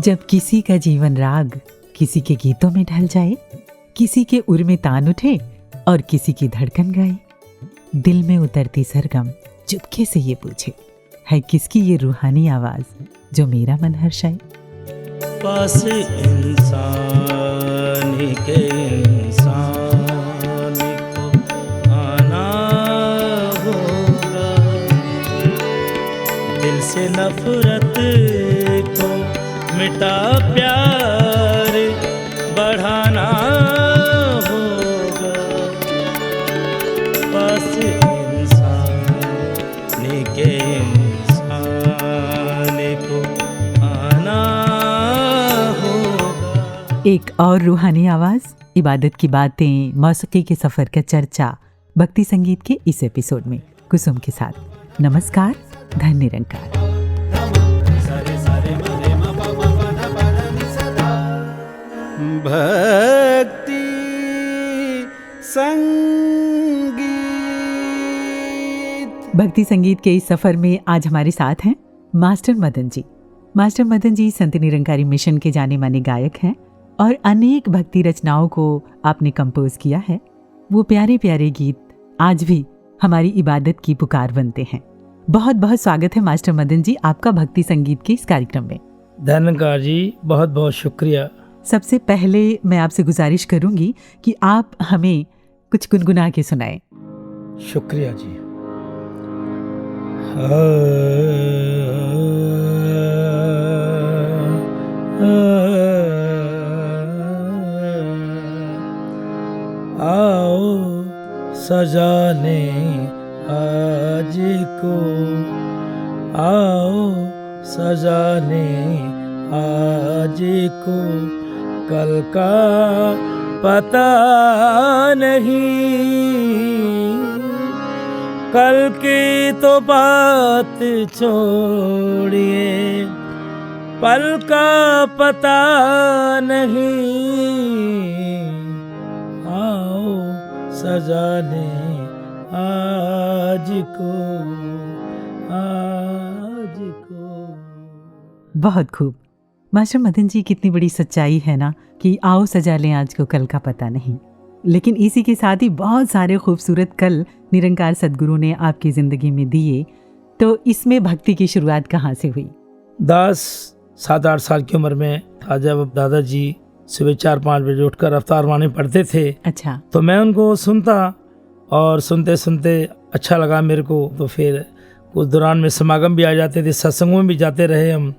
जब किसी का जीवन राग किसी के गीतों में ढल जाए, किसी के उर में तान उठे और किसी की धड़कन गाए, दिल में उतरती सरगम चुपके से ये पूछे, है किसकी ये रूहानी आवाज जो मेरा मन हर्षाए। पास इंसान के इंसान को आना होगा, दिल से नफरत को मिटा प्यार बढ़ाना होगा। पास इंसान के इंसान को आना होगा। एक और रूहानी आवाज, इबादत की बातें, मौसीकी के सफर का चर्चा भक्ति संगीत के इस एपिसोड में कुसुम के साथ। नमस्कार, धन निरंकार। भक्ति संगीत। भक्ति संगीत के इस सफर में आज हमारे साथ हैं master Madan ji. Master Madan ji Sant Nirankari mission के जाने माने गायक हैं और अनेक भक्ति रचनाओं को आपने कंपोज किया है। वो प्यारे प्यारे गीत आज भी हमारी इबादत की पुकार बनते हैं। बहुत बहुत स्वागत है मास्टर मदन जी आपका भक्ति संगीत के इस कार्यक्रम में। धन्यकार जी, बहुत बहुत शुक्रिया। सबसे पहले मैं आपसे गुजारिश करूंगी कि आप हमें कुछ गुनगुना के सुनाएं। शुक्रिया जी। आओ सजाने आज को, आओ सजाने आज को, कल का पता नहीं, कल की तो बात छोड़िए, पल का पता नहीं, आओ सजाने आज को, आज को। बहुत खूब मास्टर मदन जी, कितनी बड़ी सच्चाई है ना कि आओ सजा लें आज को, कल का पता नहीं। लेकिन इसी के साथ ही बहुत सारे खूबसूरत कल निरंकार सद्गुरु ने आपकी ज़िंदगी में दिए। तो इसमें भक्ति की शुरुआत कहाँ से हुई? 7-8 साल की उम्र में था जब दादाजी सुबह 4-5 बजे उठकर अवतार वाणी पढ़ते थे। अच्छा। तो मैं उनको सुनता और सुनते सुनते अच्छा लगा मेरे को। तो फिर उस दौरान में समागम भी आ जाते थे, सत्संगों में भी जाते रहे हम।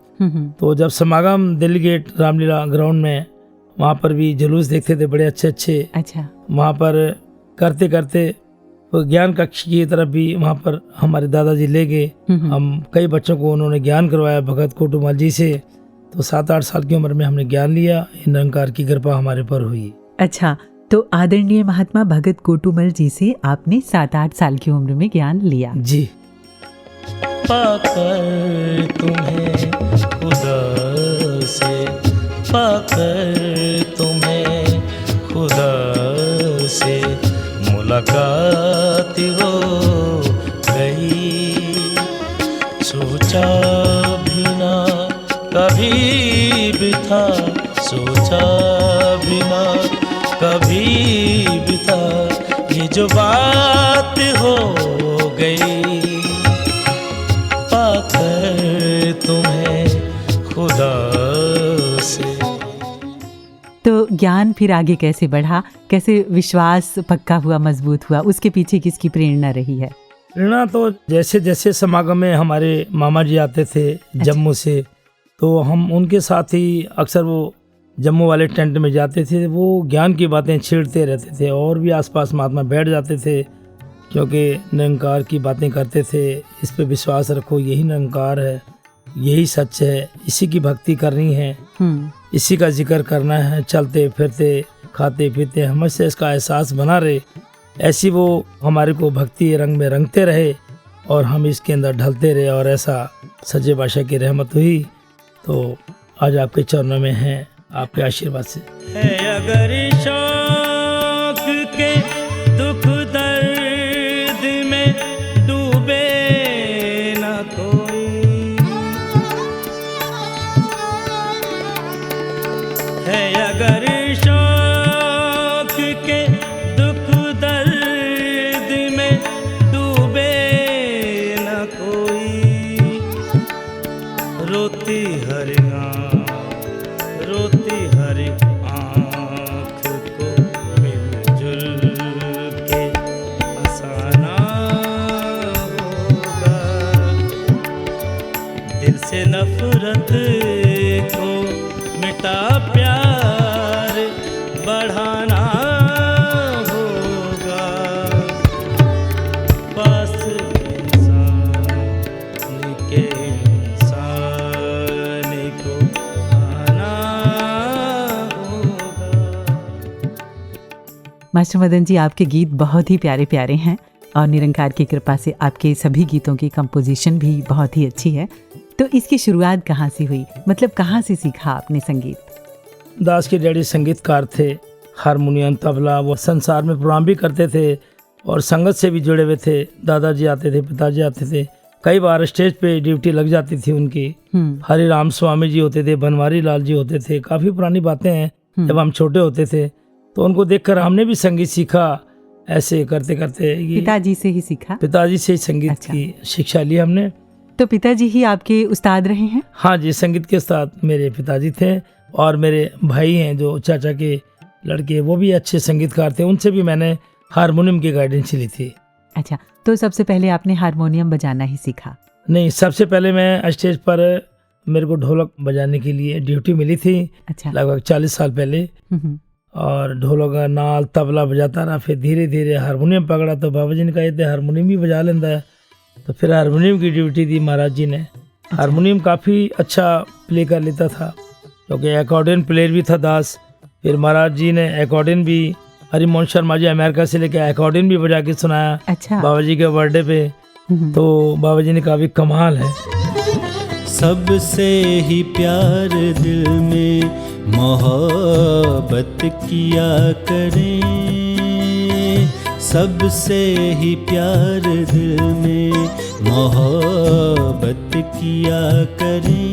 तो जब समागम दिल्ली गेट रामलीला ग्राउंड में, वहाँ पर भी जुलूस देखते थे बड़े अच्छे अच्छे। अच्छा। वहाँ पर करते करते वो ज्ञान कक्ष की तरफ भी वहाँ पर हमारे दादाजी ले गए। हम कई बच्चों को उन्होंने ज्ञान करवाया भगत कोटुमल जी से। तो 7-8 साल की उम्र में हमने ज्ञान लिया। निरंकार की कृपा हमारे पर हुई। अच्छा, तो आदरणीय महात्मा भगत कोटुमल जी से आपने 7-8 साल की उम्र में ज्ञान लिया। जी। पाकर तुम्हें खुदा से, पाकर तुम्हें खुदा से मुलाकात हो गई, सोचा भी ना कभी भी था, सोचा भी ना कभी भी था, ये जो बात हो गई, पाकर तुम्हें खुदा से। तो ज्ञान फिर आगे कैसे बढ़ा, कैसे विश्वास पक्का हुआ, मजबूत हुआ, उसके पीछे किसकी प्रेरणा रही है? प्रेरणा तो जैसे जैसे समागम में हमारे मामा जी आते थे जम्मू से, तो हम उनके साथ ही अक्सर वो जम्मू वाले टेंट में जाते थे। वो ज्ञान की बातें छेड़ते रहते थे और भी आसपास महात्मा बैठ जाते थे, क्योंकि निरंकार की बातें करते थे। इस पे विश्वास रखो, यही निरंकार है, यही सच है, इसी की भक्ति करनी है, इसी का जिक्र करना है, चलते फिरते खाते पीते हमेशा इसका एहसास बना रहे। ऐसी वो हमारे को भक्ति रंग में रंगते रहे और हम इसके अंदर ढलते रहे और ऐसा सच्चे बादशाह की रहमत हुई। तो आज आपके चरणों में है, आपके आशीर्वाद से है। अगर शौक के दुख दर्द में डूबे न कोई, मास्टर मदन जी, आपके गीत बहुत ही प्यारे प्यारे हैं और निरंकार की कृपा से आपके सभी गीतों की कंपोजिशन भी बहुत ही अच्छी है। तो इसकी शुरुआत कहाँ से हुई, मतलब कहाँ से सीखा आपने संगीत? दास के डैडी संगीतकार थे, हारमोनियम तबला, वो संसार में प्रोग्राम भी करते थे और संगत से भी जुड़े हुए थे। दादाजी आते थे, पिताजी आते थे, कई बार स्टेज पे ड्यूटी लग जाती थी उनकी। हरि राम स्वामी जी होते थे, बनवारी लाल जी होते थे, काफ़ी पुरानी बातें हैं। जब हम छोटे होते थे तो उनको देखकर हमने भी संगीत सीखा। ऐसे करते करते पिताजी से ही सीखा? पिताजी से ही संगीत की शिक्षा ली हमने। तो पिताजी ही आपके उस्ताद रहे हैं? हाँ जी, संगीत के उस्ताद मेरे पिताजी थे और मेरे भाई हैं जो चाचा के लड़के, वो भी अच्छे संगीतकार थे। उनसे भी मैंने हारमोनियम की गाइडेंस ली थी। अच्छा, तो सबसे पहले आपने हारमोनियम बजाना ही सीखा? नहीं, सबसे पहले मैं स्टेज पर मेरे को ढोलक बजाने के लिए ड्यूटी मिली थी। अच्छा। लगभग 40 साल पहले। और ढोलक, नाल, तबला बजाता रहा। फिर धीरे धीरे हारमोनियम पकड़ा तो बाबा जी ने कहा थे हारमोनियम भी बजा लेता है, तो फिर हारमोनियम की ड्यूटी दी महाराज जी ने। हारमोनियम काफ़ी अच्छा प्ले कर लेता था क्योंकि अकॉर्डियन प्लेयर भी था दास। फिर महाराज जी ने अकॉर्डियन भी, हरिमोहन शर्मा जी अमेरिका से लेकर अकॉर्डियन भी बजा के सुनाया। अच्छा। बाबा जी के बर्थडे पे। तो बाबा जी ने कहा भी कमाल है। सबसे ही प्यार दिल में मोहब्बत किया करें, सबसे ही प्यार दिल में मोहब्बत किया करें।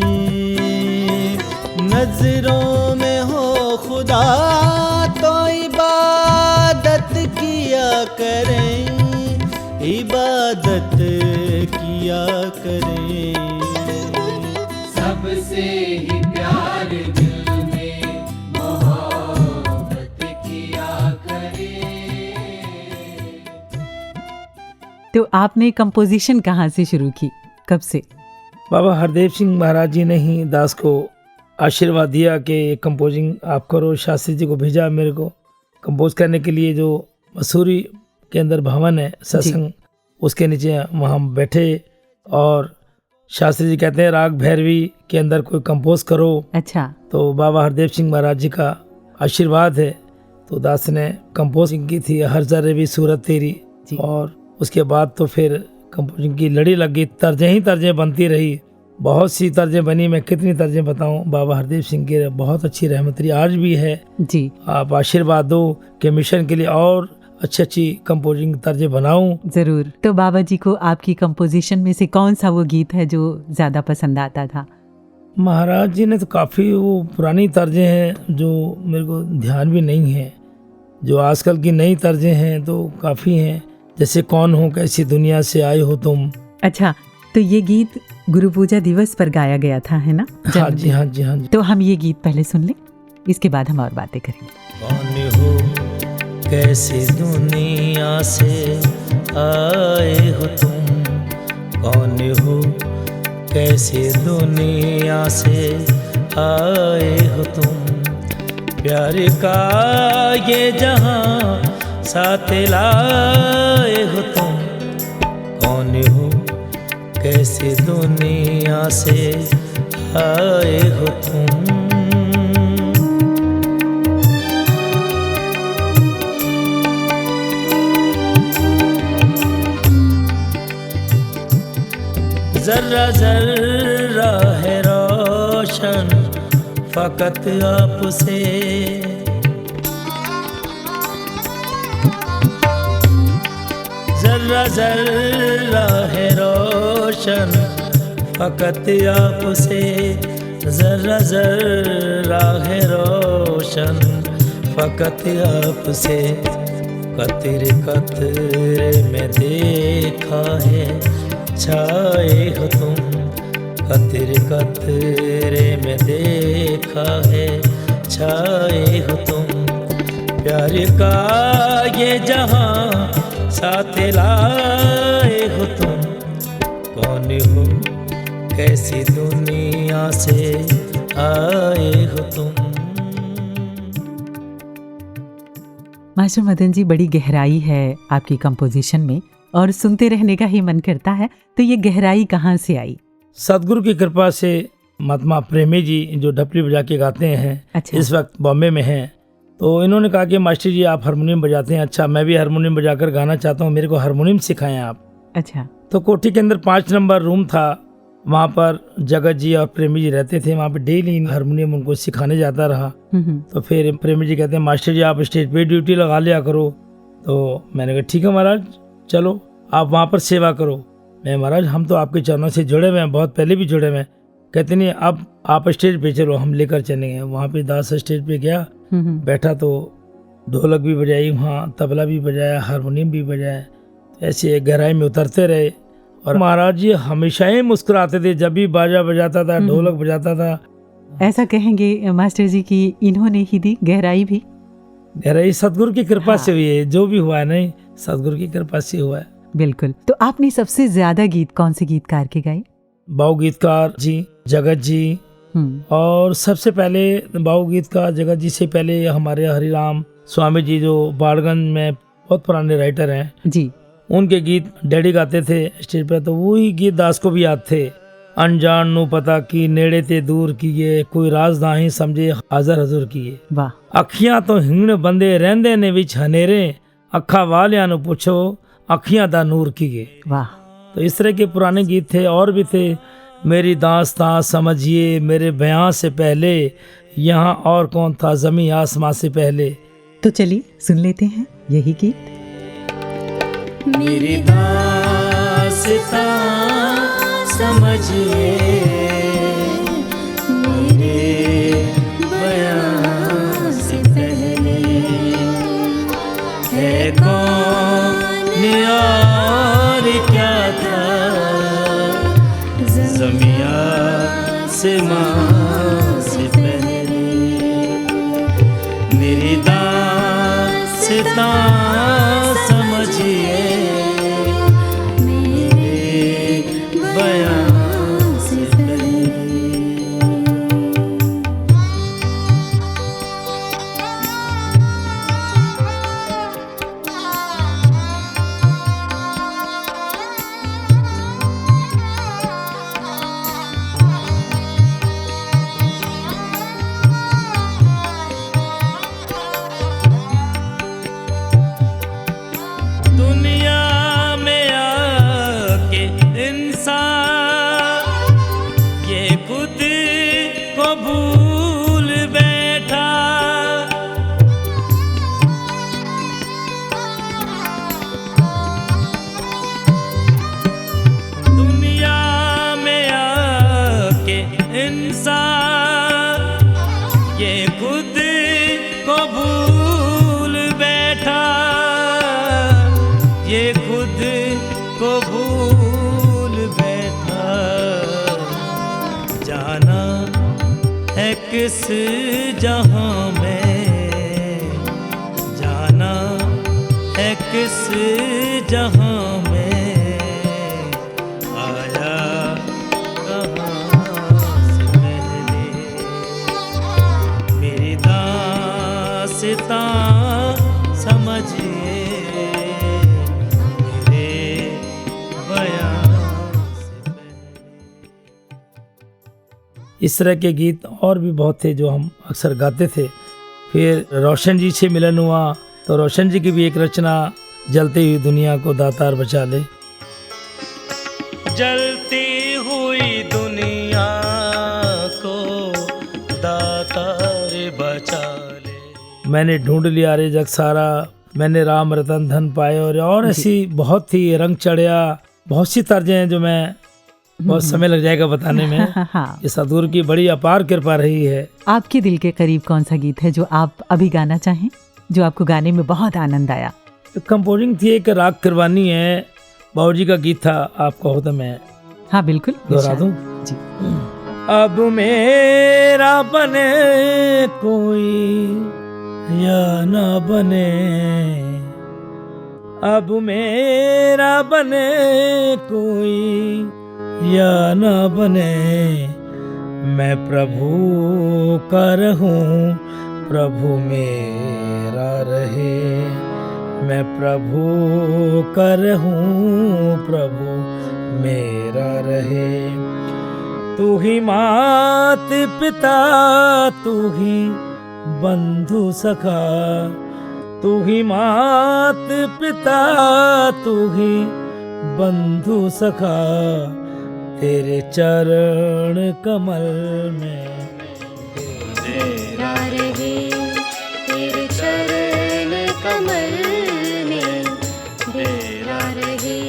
नजरों में हो खुदा तो इबादत किया करें, इबादत किया करें। सबसे ही प्यार दिल में मोहब्बत किया करें। तो आपने कंपोजिशन कहाँ से शुरू की, कब से? बाबा हरदेव सिंह महाराज जी ने ही दास को आशीर्वाद दिया कि कंपोजिंग आप करो। शास्त्री जी को भेजा मेरे को कंपोज करने के लिए। जो मसूरी के अंदर भवन है सत्संग, उसके नीचे वहाँ बैठे और शास्त्री जी कहते हैं राग भैरवी के अंदर कोई कंपोज करो। अच्छा। तो बाबा हरदेव सिंह महाराज जी का आशीर्वाद है, तो दास ने कंपोजिंग की थी हर जर्रे भी सूरत तेरी। और उसके बाद तो फिर कंपोजिंग की लड़ी लग गई, तर्जें बनती रही। बहुत सी तर्जें बनी, मैं कितनी तर्जें बताऊं। बाबा हरदेव सिंह की बहुत अच्छी रहमत रही, आज भी है जी। आप आशीर्वाद दो कि मिशन के लिए और अच्छी कंपोजिंग तर्जें बनाऊं। जरूर। तो बाबा जी को आपकी कंपोजिशन में से कौन सा वो गीत है जो ज़्यादा पसंद आता था? महाराज जी ने तो काफ़ी वो पुरानी तर्जें हैं जो मेरे को ध्यान भी नहीं है। जो आजकल की नई तर्जें हैं तो काफ़ी हैं, जैसे कौन हो कैसी दुनिया से आए हो तुम। अच्छा, तो ये गीत गुरु पूजा दिवस पर गाया गया था, है ना? हाँ जी, हाँ जी, हाँ जी। तो हम ये गीत पहले सुन लें, इसके बाद हम और बातें करेंगे। कौन हो कैसी दुनिया से आए हो तुम, कौन हो कैसी दुनिया से आए हो तुम, प्यार का ये जहां साथ लाए हो तुम, कौन हो कैसी दुनिया से आए हो तुम। जर्रा जर्रा है रोशन फकत आपसे, जर्रा जर्रा है रोशन फकत आपसे, जर्रा जर्रा है रोशन फकत आपसे, कतरे कतरे में देखा है छाए हो तुम, कतरे कतरे में देखा है छाए हो तुम, प्यार का ये जहां साथ लाए हो तुम, कौन हो कैसी दुनिया से आए हो तुम। मास्टर मदन जी, बड़ी गहराई है आपकी कंपोजिशन में और सुनते रहने का ही मन करता है। तो ये गहराई कहाँ से आई? सदगुरु की कृपा से महात्मा प्रेमी जी जो ढपली बजा के गाते हैं, अच्छा। इस वक्त बॉम्बे में हैं, तो इन्होंने कहा कि मास्टर जी आप हारमोनियम बजाते हैं, अच्छा मैं भी हारमोनियम बजाकर गाना चाहता हूँ, मेरे को हारमोनियम सिखाएं आप। अच्छा। तो कोठी के अंदर 5 नंबर रूम था, वहाँ पर जगत जी और प्रेमी जी रहते थे, वहाँ पे डेली हारमोनियम उनको सिखाने जाता रहा। तो फिर प्रेमी जी कहते हैं मास्टर जी आप स्टेज पे ड्यूटी लगा लिया करो। तो मैंने कहा ठीक है महाराज, चलो आप वहाँ पर सेवा करो। मैं महाराज हम तो आपके चरणों से जुड़े हुए हैं, बहुत पहले भी जुड़े हुए हैं। कहते नहीं अब आप स्टेज पे चलो, हम लेकर चलेंगे। वहाँ पे दास स्टेज पे गया, बैठा तो ढोलक भी बजाई, वहाँ तबला भी बजाया, हारमोनियम भी बजाया। ऐसे गहराई में उतरते रहे और महाराज जी हमेशा ही मुस्कुराते थे जब भी बाजा बजाता था, ढोलक बजाता था। ऐसा कहेंगे मास्टर जी कि इन्होंने ही दी गहराई भी? गहराई सतगुरु की कृपा से हुई है, जो भी हुआ है नहीं सतगुरु की कृपा से हुआ है। बिल्कुल। तो आपने सबसे ज्यादा गीत कौन से गीतकार के गाए? बाऊ गीतकार जी, जगत जी, और सबसे पहले बाऊ गीतकार जगत जी से पहले हमारे हरिराम स्वामी जी जो बाड़गंज में बहुत पुराने राइटर हैं जी, उनके गीत डैडी गाते थे स्टेज पे। तो वही गीत दास को भी याद थे। अनजान नु पता की नेड़े ते दूर किए, कोई राज नाही समझे हाजर हजूर किए। वाह। अखियां तो हीण बंदे रहंदे ने विच हनेरे, अखा वालियां नु पुछो अखियां दा नूर किए। वाह। तो इस तरह के पुराने गीत थे और भी थे। मेरी दास्तां समझिए मेरे बयां से पहले, यहाँ और कौन था जमी आसमां से पहले। तो चलिए सुन लेते हैं यही गीत। मेरी दास्तां समझिए मेरे बयां से पहले, है कौन और क्या था ज़मीं आसमां से पहले। मेरी दास्तां समझिए मेरे बयां से पहले। दुनिया में आके इंसान ये खुद को भूल बैठा, दुनिया में आके इंसान ये खुद को भूल बैठा, ये खुद को भूल बैठा। जाना है किस जहां में, जाना है किस जहां में, आया कहाँ से पहले। मेरी दास्तां समझिए इस तरह के गीत और भी बहुत थे जो हम अक्सर गाते थे। फिर रोशन जी से मिलन हुआ तो रोशन जी की भी एक रचना जलती हुई दुनिया को दातार बचा ले। जलती हुई दुनिया को दातार बचा ले। मैंने ढूंढ लिया रे जग सारा, मैंने राम रतन धन पाए, और ऐसी बहुत थी। रंग चढ़िया, बहुत सी तर्जें हैं जो मैं बहुत समय लग जाएगा बताने में। हाँ। ये सदगुरु की बड़ी अपार कृपा रही है। आपके दिल के करीब कौन सा गीत है जो आप अभी गाना चाहें, जो आपको गाने में बहुत आनंद आया? कंपोजिंग थी एक राग कुर्बानी है, बाबूजी का गीत था, आप कहो तो मैं हाँ बिल्कुल दोहरा दूं जी। अब मेरा बने कोई या ना बने, अब मेरा बने कोई या ना बने, मैं प्रभु का रहूं प्रभु मेरा रहे, मैं प्रभु का रहूं प्रभु मेरा रहे। तू ही मात पिता, तू ही बंधु सखा, तू ही मात पिता, तू ही बंधु सखा, तेरे चरण कमल में तेरा रहे, तेरे चरण कमल में तेरा रहे।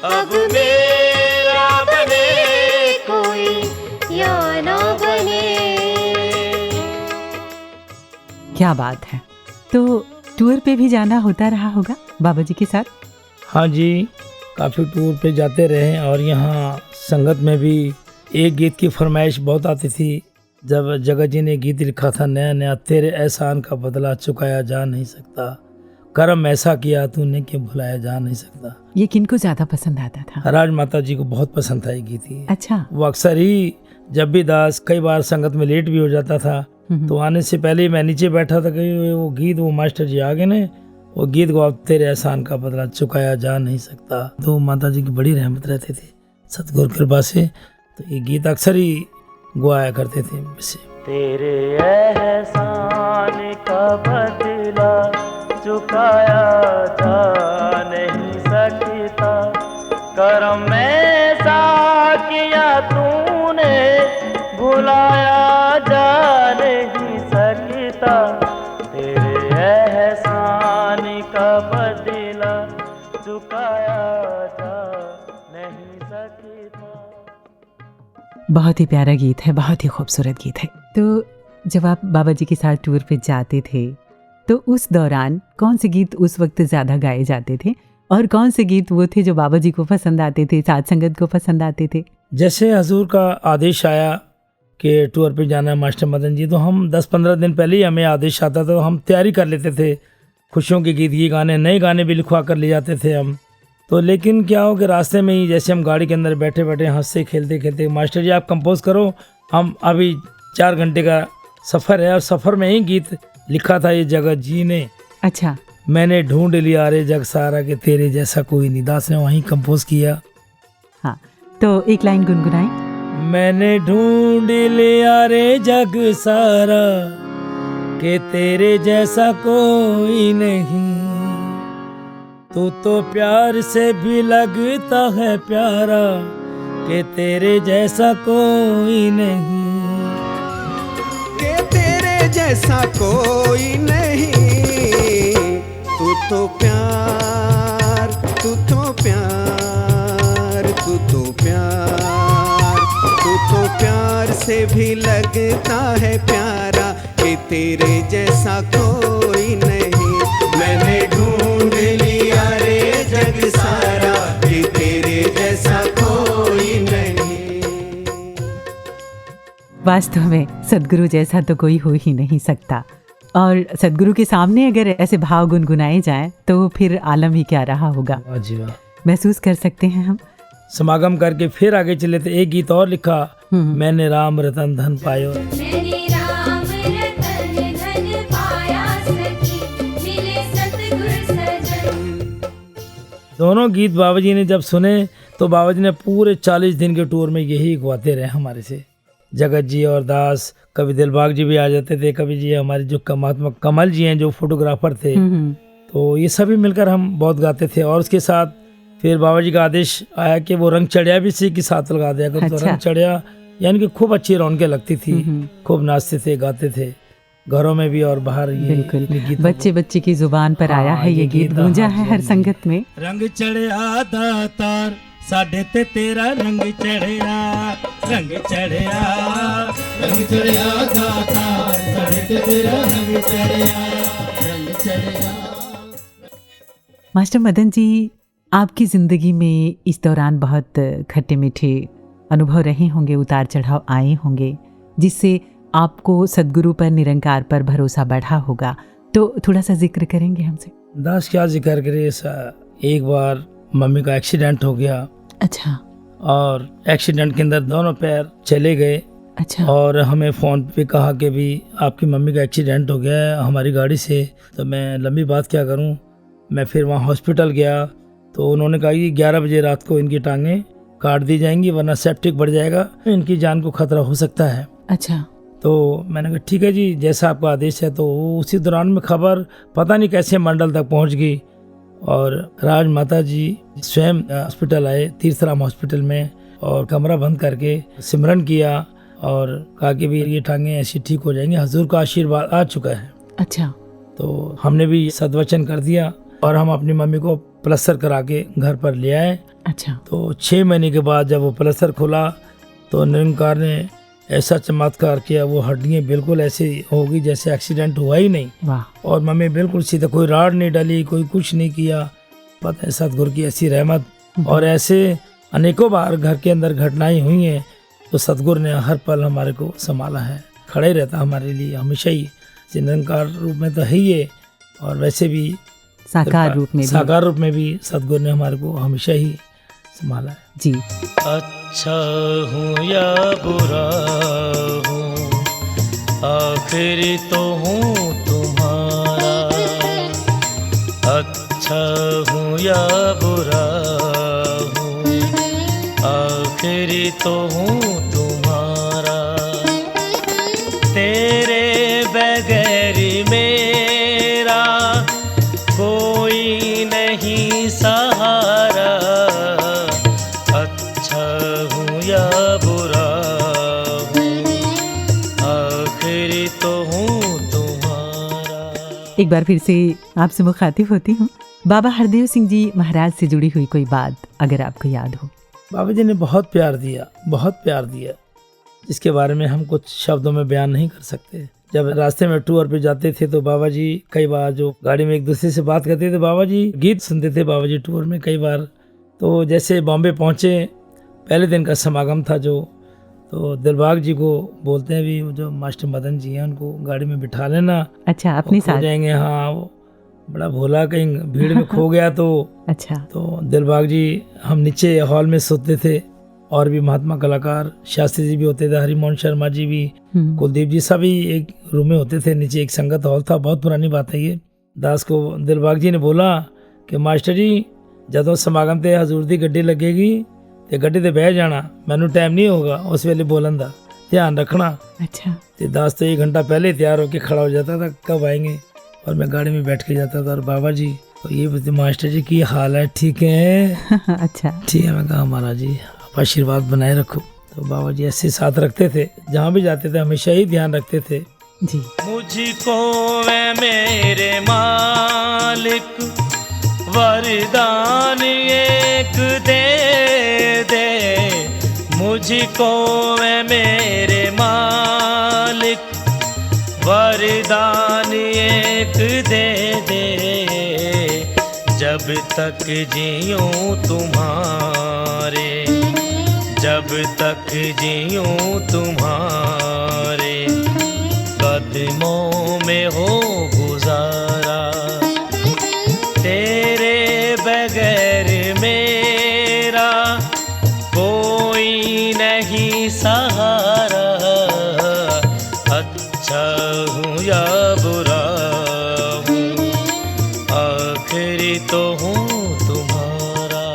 अब मेरा बने कोई या ना बने। क्या बात है। तो टूर पे भी जाना होता रहा होगा बाबा जी के साथ? हाँ जी, काफ़ी टूर पे जाते रहे और यहाँ संगत में भी एक गीत की फरमाइश बहुत आती थी। जब जगत जी ने गीत लिखा था नया नया, तेरे एहसान का बदला चुकाया जा नहीं सकता, कर्म ऐसा किया तूने कि भुलाया जा नहीं सकता। ये किनको ज्यादा पसंद आता था? राज माता जी को बहुत पसंद था ये गीत ही। अच्छा। वो अक्सर ही जब भी दास कई बार संगत में लेट भी हो जाता था तो आने से पहले ही मैं नीचे बैठा था कि वो गीत वो मास्टर जी आगे ने वो गीत को, अब तेरे एहसान का बदला चुकाया जा नहीं सकता। तो माता जी की बड़ी रहमत रहती थी सतगुरु कृपा से, तो ये गीत अक्सर ही गुआया करते थे मुझसे। तेरे एहसान का बदला चुकाया जा नहीं सकता, करम ऐसा किया तूने भुलाया जा नहीं सकता, तेरे एहसान का बदला चुकाया जा नहीं सकता। बहुत ही प्यारा गीत है, बहुत ही खूबसूरत गीत है। तो जब आप बाबा जी के साथ टूर पे जाते थे तो उस दौरान कौन से गीत उस वक्त ज़्यादा गाए जाते थे और कौन से गीत वो थे जो बाबा जी को पसंद आते थे, साथ संगत को पसंद आते थे? जैसे हजूर का आदेश आया कि टूर पे जाना है मास्टर मदन जी, तो हम 10-15 दिन पहले ही हमें आदेश आता था, तो हम तैयारी कर लेते थे। खुशियों के गीत, ये गाने, नए गाने भी लिखवा कर ले जाते थे हम। तो लेकिन क्या हो कि रास्ते में ही जैसे हम गाड़ी के अंदर बैठे बैठे हंसते खेलते खेलते, मास्टर जी आप कंपोज करो, हम अभी 4 घंटे का सफ़र है, और सफ़र में ही गीत लिखा था ये जगत जी ने। अच्छा। मैंने ढूंढ लिया रे जग सारा कि तेरे जैसा कोई नहीं, दास ने वहीं कंपोज किया। हाँ, तो एक लाइन गुनगुनाई। मैंने ढूंढ लिया रे जग सारा कि तेरे जैसा कोई नहीं, तू तो प्यार से भी लगता है प्यारा कि तेरे जैसा कोई नहीं, के तेरे जैसा कोई नहीं, तू तो प्यार, तू तो प्यार, तू तो प्यार, तू तो प्यार से भी लगता है प्यारा कि तेरे जैसा कोई नहीं। मैंने ढूंढ लिया रे जग सारा कि तेरे जैसा कोई नहीं। वास्तव में सद्गुरु जैसा तो कोई हो ही नहीं सकता, और सद्गुरु के सामने अगर ऐसे भाव गुनगुनाए जाएं तो फिर आलम ही क्या रहा होगा। वाह जी वाह। महसूस कर सकते हैं हम। समागम करके फिर आगे चले थे, एक गीत और लिखा, मैंने राम रतन धन पायो। मैंने राम रतन धन पाया सखी, मिले सतगुर सजन। दोनों गीत बाबा जी ने जब सुने तो बाबा जी ने पूरे 40 दिन के टूर में यही गवाते रहे हमारे से। जगत जी और दास, कभी दिलबाग जी भी आ जाते थे, कभी जी हमारे जो महात्मा कमल जी हैं जो फोटोग्राफर थे, तो ये सभी मिलकर हम बहुत गाते थे। और उसके साथ फिर बाबा जी का आदेश आया कि वो रंग चढ़िया भी इसी के साथ लगा दिया करो। तो रंग चढ़िया यानी कि खूब अच्छी रौनकें लगती थी, खूब नाचते थे, गाते थे घरों में भी और बाहर। ये बिल्कुल बच्चे बच्चे की जुबान पर आया है ये गीत, गूंजा है हर संगत में। रंग चढ़िया दातार साडे ते तेरा रंग चढ़िया, रंग चढ़िया, रंग चढ़िया दातार साडे ते तेरा रंग चढ़िया, रंग चढ़िया। मास्टर मदन जी, आपकी ज़िंदगी में इस दौरान बहुत खट्टे मीठे अनुभव रहे होंगे, उतार चढ़ाव आए होंगे, जिससे आपको सद्गुरु पर, निरंकार पर भरोसा बढ़ा होगा। तो थोड़ा सा जिक्र करेंगे हमसे? दास क्या जिक्र करे, एक बार मम्मी का एक्सीडेंट हो गया। अच्छा। और एक्सीडेंट के अंदर दोनों पैर चले गए। अच्छा। और हमें फ़ोन पे कहा कि भी आपकी मम्मी का एक्सीडेंट हो गया है हमारी गाड़ी से। तो मैं लंबी बात क्या करूं, मैं फिर वहां हॉस्पिटल गया तो उन्होंने कहा कि 11 बजे रात को इनकी टांगें काट दी जाएंगी वरना सेप्टिक बढ़ जाएगा, इनकी जान को खतरा हो सकता है। अच्छा। तो मैंने कहा ठीक है जी, जैसा आपका आदेश है। तो उसी दौरान में खबर पता नहीं कैसे मंडल तक पहुंच गई और राज माता जी स्वयं हॉस्पिटल आए, तीर्थराम हॉस्पिटल में, और कमरा बंद करके सिमरन किया और कहा कि भी ये टांगे ऐसी ठीक हो जाएंगी, हजूर का आशीर्वाद आ चुका है। अच्छा। तो हमने भी सद्वचन कर दिया और हम अपनी मम्मी को प्लस्तर करा के घर पर ले आए। अच्छा। तो 6 महीने के बाद जब वो प्लस्तर खुला तो निरंकार ने ऐसा चमत्कार किया, वो हड्डियाँ बिल्कुल ऐसी हो गई जैसे एक्सीडेंट हुआ ही नहीं। वाह। और मम्मी बिल्कुल सीधा, कोई राड नहीं डाली, कोई कुछ नहीं किया। पता है सतगुरु की ऐसी रहमत। और ऐसे अनेकों बार घर के अंदर घटनाएं हुई हैं, तो सतगुरु ने हर पल हमारे को संभाला है, खड़े रहता हमारे लिए हमेशा ही। निरंकार रूप में तो है ही है, और वैसे भी साकार रूप में भी। साकार रूप में भी सतगुरु ने हमारे को हमेशा ही संभाला है जी। अच्छा हूँ या बुरा हूँ, आखिर तो हूँ तुम्हारा। अच्छा हूँ या बुरा हूँ, आखिर तो हूँ तुम्हारा। तेरे बगैर मेरा कोई नहीं सहारा। अच्छा हूँ या बुरा हूँ, आखिर तो हूँ तुम्हारा। एक बार फिर से आपसे मुखातिब होती हूँ। बाबा हरदेव सिंह जी महाराज से जुड़ी हुई कोई बात अगर आपको याद हो। बाबा जी ने बहुत प्यार दिया, बहुत प्यार दिया, जिसके बारे में हम कुछ शब्दों में बयान नहीं कर सकते। जब रास्ते में टूर पे जाते थे तो बाबा जी कई बार जो गाड़ी में एक दूसरे से बात करते थे, बाबा जी गीत सुनते थे बाबा जी टूर में कई बार। तो जैसे बॉम्बे पहुंचे, पहले दिन का समागम था जो, तो दिलबाग जी को बोलते हैं भी जो मास्टर मदन जी हैं उनको गाड़ी में बिठा लेना, अच्छा, अपने वो खो साथ। जाएंगे। हाँ, वो बड़ा भोला, कहीं भीड़ में खो गया तो अच्छा। तो दिलबाग जी, हम नीचे हॉल में सोते थे, और भी महात्मा कलाकार शास्त्री जी भी होते थे, हरिमोहन शर्मा जी भी, कुलदीप जी, सभी एक रूम में होते थे। नीचे एक संगत हॉल था, बहुत पुरानी बात है ये। दास को दिलबाग जी ने बोला कि मास्टर जी जदों समागम ते हजूर दी गड्डी लगेगी ते गड्डी ते बह जाना, मैनू टाइम नहीं होगा उस वेले बोलन दा, ध्यान रखना। अच्छा। ते दास तो 1 घंटा पहले तैयार होके खड़ा हो जाता था कब आएंगे, और मैं गाड़ी में बैठ के जाता था। और बाबा जी तो ये बोलते, मास्टर जी की हाल है, ठीक है? अच्छा। ठीक है। मैं कहा महाराज जी आप आशीर्वाद बनाए रखो। तो बाबा जी ऐसे साथ रखते थे, जहाँ भी जाते थे हमेशा ही ध्यान रखते थे। जी। मुझको वे मेरे मालिक वरदान एक दे दे। मुझको वे मेरे मालिक वरदान एक दे दे। जब तक जीऊँ तुम्हारे, जब तक जीऊँ तुम्हारे कदमों में हो गुजारा। तेरे बगैर मेरा कोई नहीं सहारा। अच्छा हूँ या बुरा हूँ, आखिर तो हूँ तुम्हारा।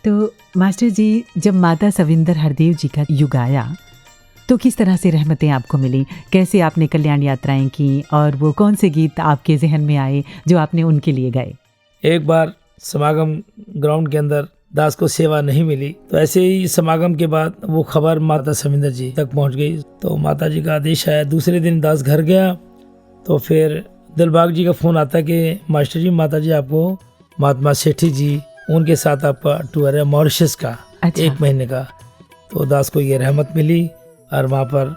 तो मास्टर जी, जब माता सविंदर हरदेव जी का युग आया तो किस तरह से रहमतें आपको मिली, कैसे आपने कल्याण यात्राएं की, और वो कौन से गीत आपके जहन में आए जो आपने उनके लिए गाए? एक बार समागम ग्राउंड के अंदर दास को सेवा नहीं मिली, तो ऐसे ही समागम के बाद वो खबर माता सविंदर जी तक पहुंच गई। तो माता जी का आदेश आया, दूसरे दिन दास घर गया तो फिर दिलबाग जी का फोन आता कि मास्टर जी, माता जी आपको महात्मा सेठी जी उनके साथ आपका टूर है मॉरिशस का। अच्छा। 1 महीने का। तो दास को ये रहमत मिली, और वहाँ पर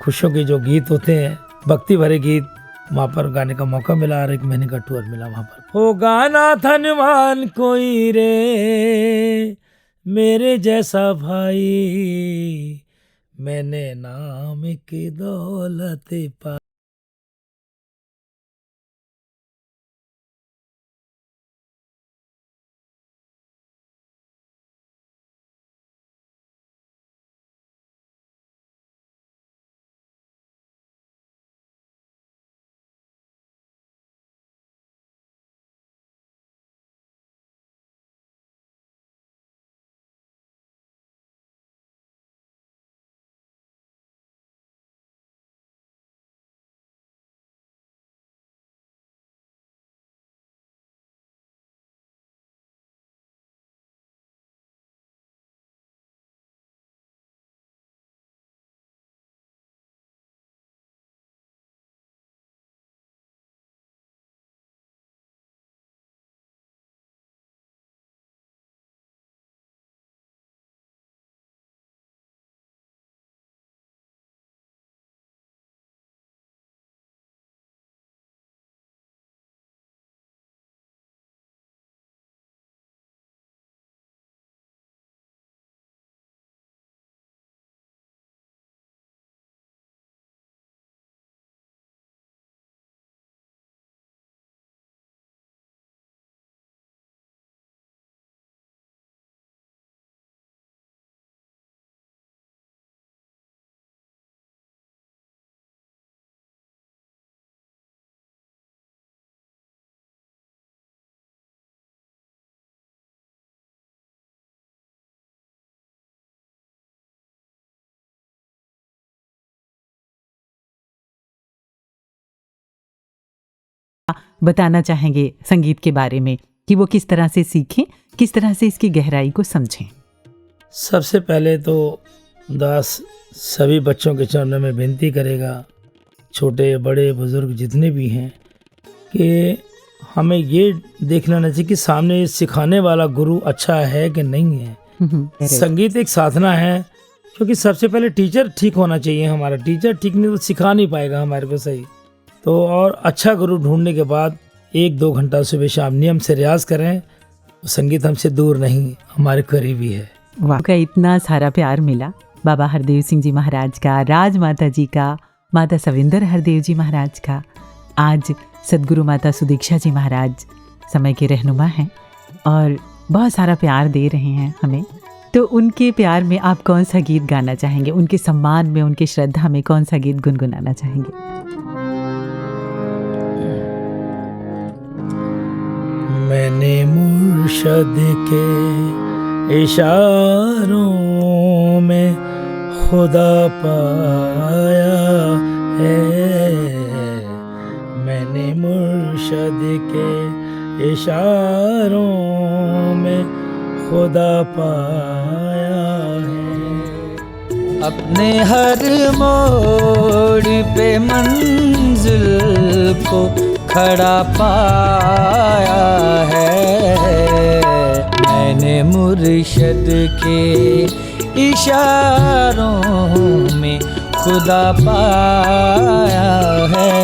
खुशियों के जो गीत होते हैं, भक्ति भरे गीत, वहाँ पर गाने का मौका मिला, और 1 महीने का टूर मिला वहाँ पर। हो गाना धनवान कोई रे मेरे जैसा भाई, मैंने नाम की दौलत पा बताना चाहेंगे संगीत के बारे में कि वो किस तरह से सीखें, किस तरह से इसकी गहराई को समझें? सबसे पहले तो दास सभी बच्चों के चरणों में विनती करेगा, छोटे बड़े बुजुर्ग जितने भी हैं, कि हमें ये देख लेना चाहिए कि सामने सिखाने वाला गुरु अच्छा है कि नहीं है। संगीत एक साधना है, क्योंकि सबसे पहले टीचर ठीक होना चाहिए। हमारा टीचर ठीक नहीं तो सिखा नहीं पाएगा हमारे को सही। तो और अच्छा गुरु ढूंढने के बाद 1-2 घंटा सुबह शाम नियम से रियाज करें। संगीत हमसे दूर नहीं, हमारे करीब ही है। वाह, का इतना सारा प्यार मिला बाबा हरदेव सिंह जी महाराज का, राज माता जी का, माता सविंदर हरदेव जी महाराज का। आज सदगुरु माता सुदीक्षा जी महाराज समय के रहनुमा हैं और बहुत सारा प्यार दे रहे हैं हमें। तो उनके प्यार में आप कौन सा गीत गाना चाहेंगे? उनके सम्मान में, उनकी श्रद्धा में कौन सा गीत गुनगुनाना चाहेंगे? मैंने मुर्शद के इशारों में खुदा पाया है। मैंने मुर्शद के इशारों में खुदा पाया है। अपने हर मोड़ पे मंजिल को खड़ा पाया है। मैंने मुर्शद के इशारों में खुदा पाया है।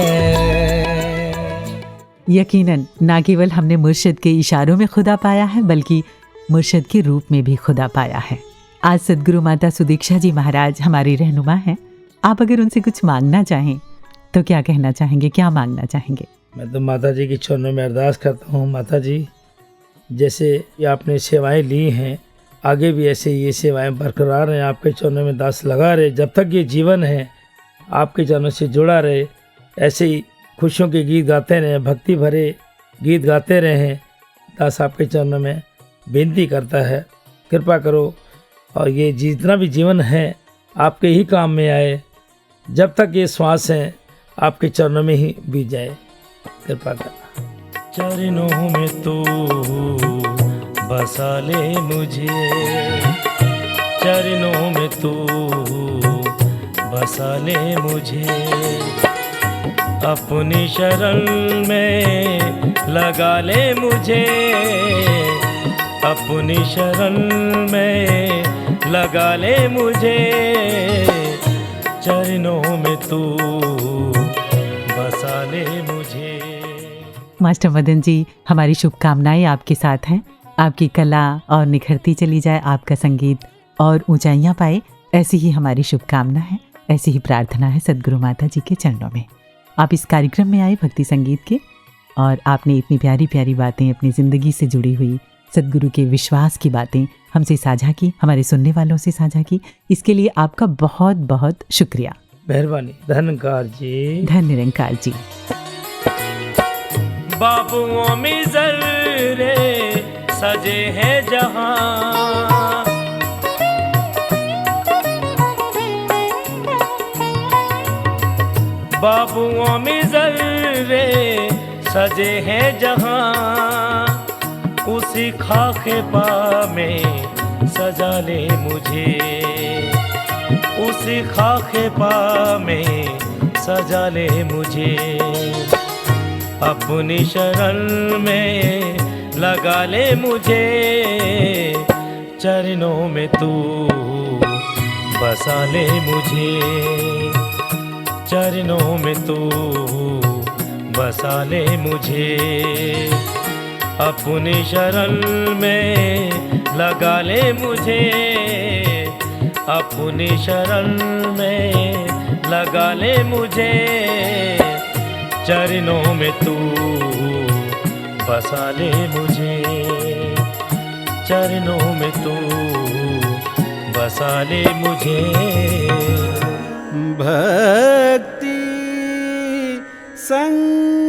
यकीनन ना केवल हमने मुर्शिद के इशारों में खुदा पाया है, बल्कि मुर्शिद के रूप में भी खुदा पाया है। आज सदगुरु माता सुदीक्षा जी महाराज हमारी रहनुमा हैं। आप अगर उनसे कुछ मांगना चाहें तो क्या कहना चाहेंगे, क्या मांगना चाहेंगे? मैं तो माता जी की चरणों में अरदास करता हूँ, माता जी जैसे ये आपने सेवाएं ली हैं, आगे भी ऐसे ये सेवाएं बरकरार रहें। आपके चरणों में दास लगा रहे, जब तक ये जीवन है आपके चरणों से जुड़ा रहे। ऐसे ही खुशियों के गीत गाते रहें, भक्ति भरे गीत गाते रहें। दास आपके चरणों में विनती करता है, कृपा करो और ये जितना भी जीवन है आपके ही काम में आए। जब तक ये श्वास है आपके चरणों में ही बीत जाए, कृपा करना। चरणों में तो बसा ले मुझे, चरणों में तो बसा ले मुझे, अपनी शरण में लगा ले मुझे, अपनी शरण में लगा ले मुझे, चरणों में तू बसा ले मुझे। मास्टर मदन जी, हमारी शुभकामनाएं आपके साथ हैं। आपकी कला और निखरती चली जाए, आपका संगीत और ऊंचाइयां पाए, ऐसी ही हमारी शुभकामना है, ऐसी ही प्रार्थना है सदगुरु माता जी के चरणों में। आप इस कार्यक्रम में आए भक्ति संगीत के, और आपने इतनी प्यारी प्यारी बातें, अपनी ज़िंदगी से जुड़ी हुई सदगुरु के विश्वास की बातें हमसे साझा की, हमारे सुनने वालों से साझा की। इसके लिए आपका बहुत बहुत शुक्रिया। मेहरबानी, धन्यकार जी, धन्य निरंकार जी। बाबुओं में जर्रे सजे हैं जहां, बाबुओं में जर्रे सजे हैं जहां, उसी खाके पा में सजा ले मुझे, उसी खाके पा में सजा ले मुझे, अपनी शरण में लगा ले मुझे, चरणों में तू बसा ले मुझे, चरणों में तू बसा ले मुझे, अपनी शरण में लगा ले मुझे, अपनी शरण में लगा ले मुझे, चरणों में तू बसा ले मुझे, चरणों में तू बसा ले मुझे। भक्ति संग